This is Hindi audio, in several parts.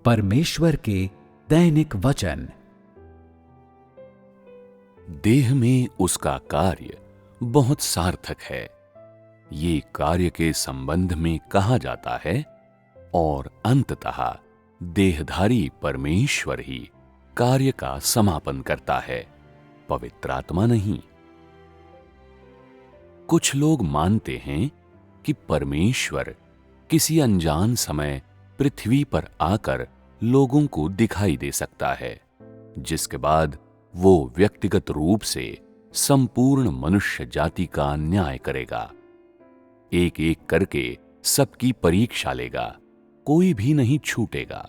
परमेश्वर के दैनिक वचन। देह में उसका कार्य बहुत सार्थक है, ये कार्य के संबंध में कहा जाता है, और अंततः देहधारी परमेश्वर ही कार्य का समापन करता है, पवित्र आत्मा नहीं। कुछ लोग मानते हैं कि परमेश्वर किसी अनजान समय पृथ्वी पर आकर लोगों को दिखाई दे सकता है, जिसके बाद वो व्यक्तिगत रूप से संपूर्ण मनुष्य जाति का न्याय करेगा। एक एक करके सबकी परीक्षा लेगा, कोई भी नहीं छूटेगा।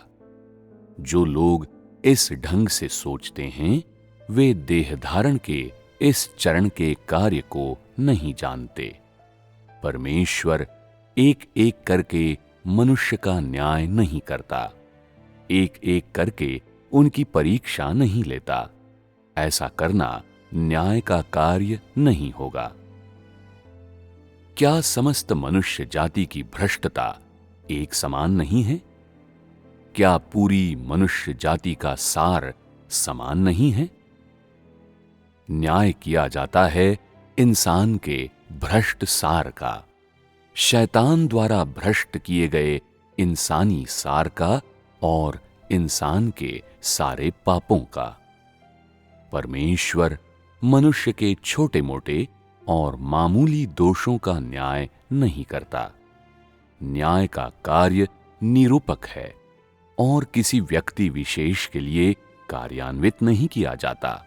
जो लोग इस ढंग से सोचते हैं, वे देह धारण के इस चरण के कार्य को नहीं जानते। परमेश्वर एक एक करके मनुष्य का न्याय नहीं करता, एक एक करके उनकी परीक्षा नहीं लेता। ऐसा करना न्याय का कार्य नहीं होगा। क्या समस्त मनुष्य जाति की भ्रष्टता एक समान नहीं है? क्या पूरी मनुष्य जाति का सार समान नहीं है? न्याय किया जाता है इंसान के भ्रष्ट सार का, शैतान द्वारा भ्रष्ट किए गए इंसानी सार का और इंसान के सारे पापों का। परमेश्वर मनुष्य के छोटे मोटे और मामूली दोषों का न्याय नहीं करता। न्याय का कार्य निरूपक है और किसी व्यक्ति विशेष के लिए कार्यान्वित नहीं किया जाता,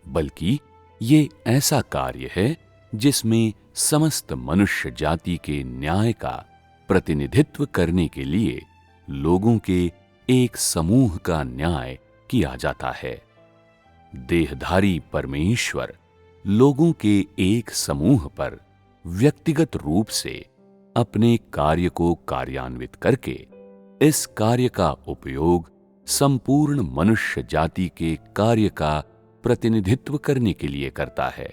बल्कि ये ऐसा कार्य है जिसमें समस्त मनुष्य जाति के न्याय का प्रतिनिधित्व करने के लिए लोगों के एक समूह का न्याय किया जाता है। देहधारी परमेश्वर लोगों के एक समूह पर व्यक्तिगत रूप से अपने कार्य को कार्यान्वित करके इस कार्य का उपयोग संपूर्ण मनुष्य जाति के कार्य का प्रतिनिधित्व करने के लिए करता है,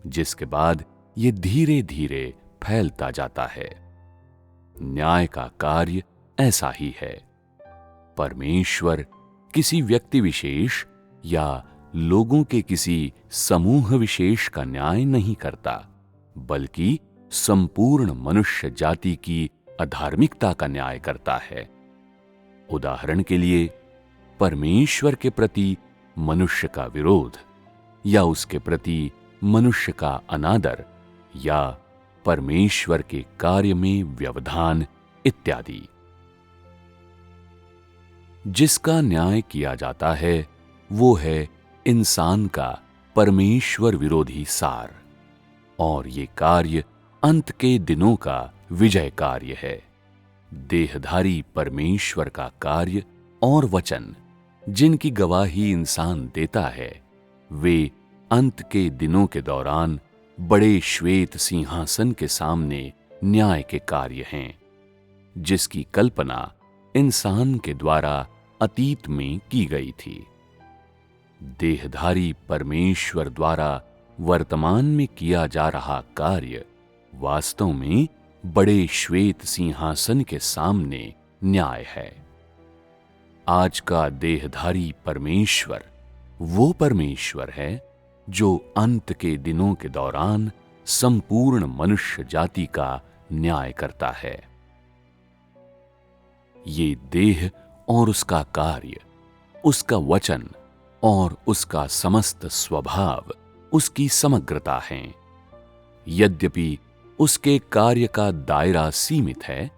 जिसके बाद ये धीरे धीरे फैलता जाता है। न्याय का कार्य ऐसा ही है। परमेश्वर किसी व्यक्ति विशेष या लोगों के किसी समूह विशेष का न्याय नहीं करता, बल्कि संपूर्ण मनुष्य जाति की अधार्मिकता का न्याय करता है। उदाहरण के लिए, परमेश्वर के प्रति मनुष्य का विरोध, या उसके प्रति मनुष्य का अनादर, या परमेश्वर के कार्य में व्यवधान इत्यादि। जिसका न्याय किया जाता है वो है इंसान का परमेश्वर विरोधी सार, और ये कार्य अंत के दिनों का विजय कार्य है। देहधारी परमेश्वर का कार्य और वचन जिनकी गवाही इंसान देता है, वे अंत के दिनों के दौरान बड़े श्वेत सिंहासन के सामने न्याय के कार्य हैं, जिसकी कल्पना इंसान के द्वारा अतीत में की गई थी। देहधारी परमेश्वर द्वारा वर्तमान में किया जा रहा कार्य वास्तव में बड़े श्वेत सिंहासन के सामने न्याय है। आज का देहधारी परमेश्वर वो परमेश्वर है जो अंत के दिनों के दौरान संपूर्ण मनुष्य जाति का न्याय करता है। ये देह और उसका कार्य, उसका वचन और उसका समस्त स्वभाव उसकी समग्रता हैं। यद्यपि उसके कार्य का दायरा सीमित है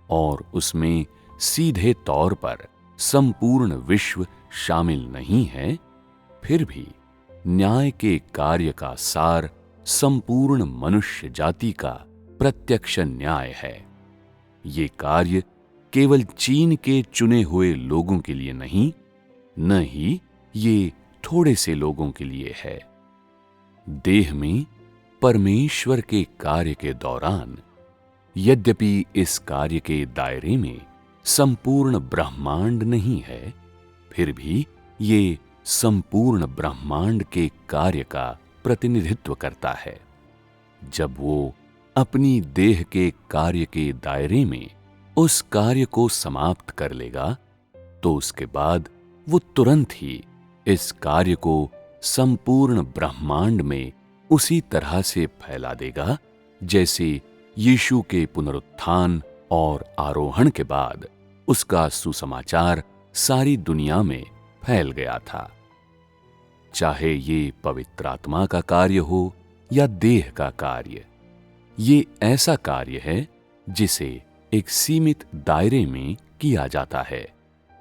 और उसमें सीधे तौर पर संपूर्ण विश्व शामिल नहीं है, फिर भी न्याय के कार्य का सार संपूर्ण मनुष्य जाति का प्रत्यक्ष न्याय है। ये कार्य केवल चीन के चुने हुए लोगों के लिए नहीं, न ही ये थोड़े से लोगों के लिए है। देह में परमेश्वर के कार्य के दौरान, यद्यपि इस कार्य के दायरे में संपूर्ण ब्रह्मांड नहीं है, फिर भी ये संपूर्ण ब्रह्मांड के कार्य का प्रतिनिधित्व करता है। जब वो अपनी देह के कार्य के दायरे में उस कार्य को समाप्त कर लेगा तो उसके बाद वो तुरंत ही इस कार्य को संपूर्ण ब्रह्मांड में उसी तरह से फैला देगा जैसे यीशु के पुनरुत्थान और आरोहण के बाद उसका सुसमाचार सारी दुनिया में फैल गया था। चाहे ये पवित्र आत्मा का कार्य हो या देह का कार्य, ये ऐसा कार्य है जिसे एक सीमित दायरे में किया जाता है,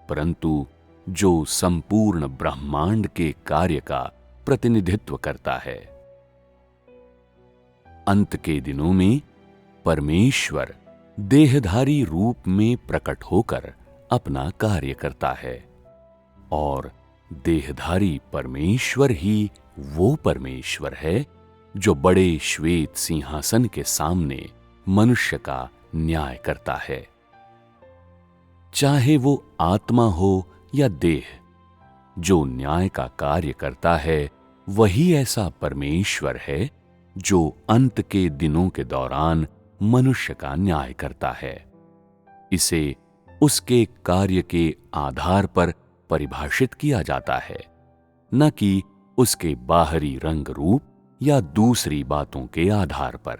परंतु जो संपूर्ण ब्रह्मांड के कार्य का प्रतिनिधित्व करता है। अंत के दिनों में परमेश्वर देहधारी रूप में प्रकट होकर अपना कार्य करता है और देहधारी परमेश्वर ही वो परमेश्वर है जो बड़े श्वेत सिंहासन के सामने मनुष्य का न्याय करता है। चाहे वो आत्मा हो या देह, जो न्याय का कार्य करता है वही ऐसा परमेश्वर है जो अंत के दिनों के दौरान मनुष्य का न्याय करता है। इसे उसके कार्य के आधार पर परिभाषित किया जाता है, न कि उसके बाहरी रंग रूप या दूसरी बातों के आधार पर।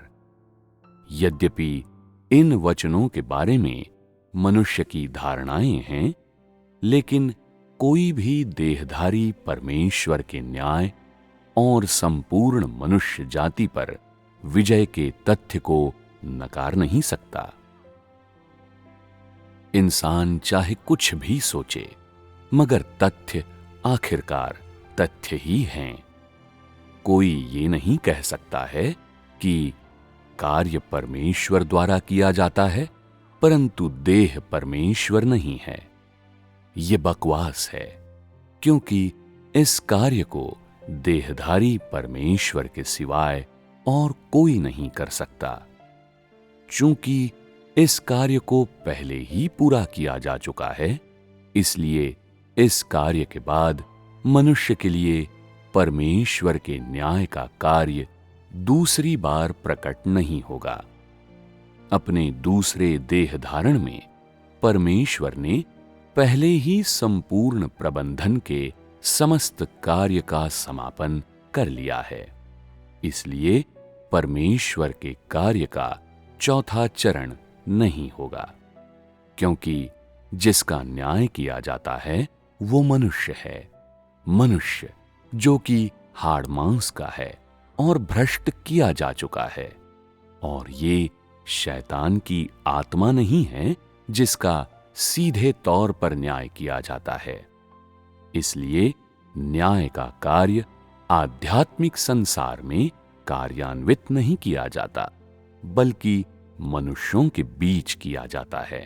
यद्यपि इन वचनों के बारे में मनुष्य की धारणाएं हैं, लेकिन कोई भी देहधारी परमेश्वर के न्याय और संपूर्ण मनुष्य जाति पर विजय के तथ्य को नकार नहीं सकता। इंसान चाहे कुछ भी सोचे, मगर तथ्य आखिरकार तथ्य ही हैं। कोई ये नहीं कह सकता है कि कार्य परमेश्वर द्वारा किया जाता है परंतु देह परमेश्वर नहीं है। ये बकवास है, क्योंकि इस कार्य को देहधारी परमेश्वर के सिवाय और कोई नहीं कर सकता। चूंकि इस कार्य को पहले ही पूरा किया जा चुका है, इसलिए इस कार्य के बाद मनुष्य के लिए परमेश्वर के न्याय का कार्य दूसरी बार प्रकट नहीं होगा। अपने दूसरे देह धारण में परमेश्वर ने पहले ही संपूर्ण प्रबंधन के समस्त कार्य का समापन कर लिया है। इसलिए परमेश्वर के कार्य का चौथा चरण नहीं होगा, क्योंकि जिसका न्याय किया जाता है वो मनुष्य है, मनुष्य जो कि हाड़ मांस का है और भ्रष्ट किया जा चुका है। और ये शैतान की आत्मा नहीं है जिसका सीधे तौर पर न्याय किया जाता है। इसलिए न्याय का कार्य आध्यात्मिक संसार में कार्यान्वित नहीं किया जाता, बल्कि मनुष्यों के बीच किया जाता है।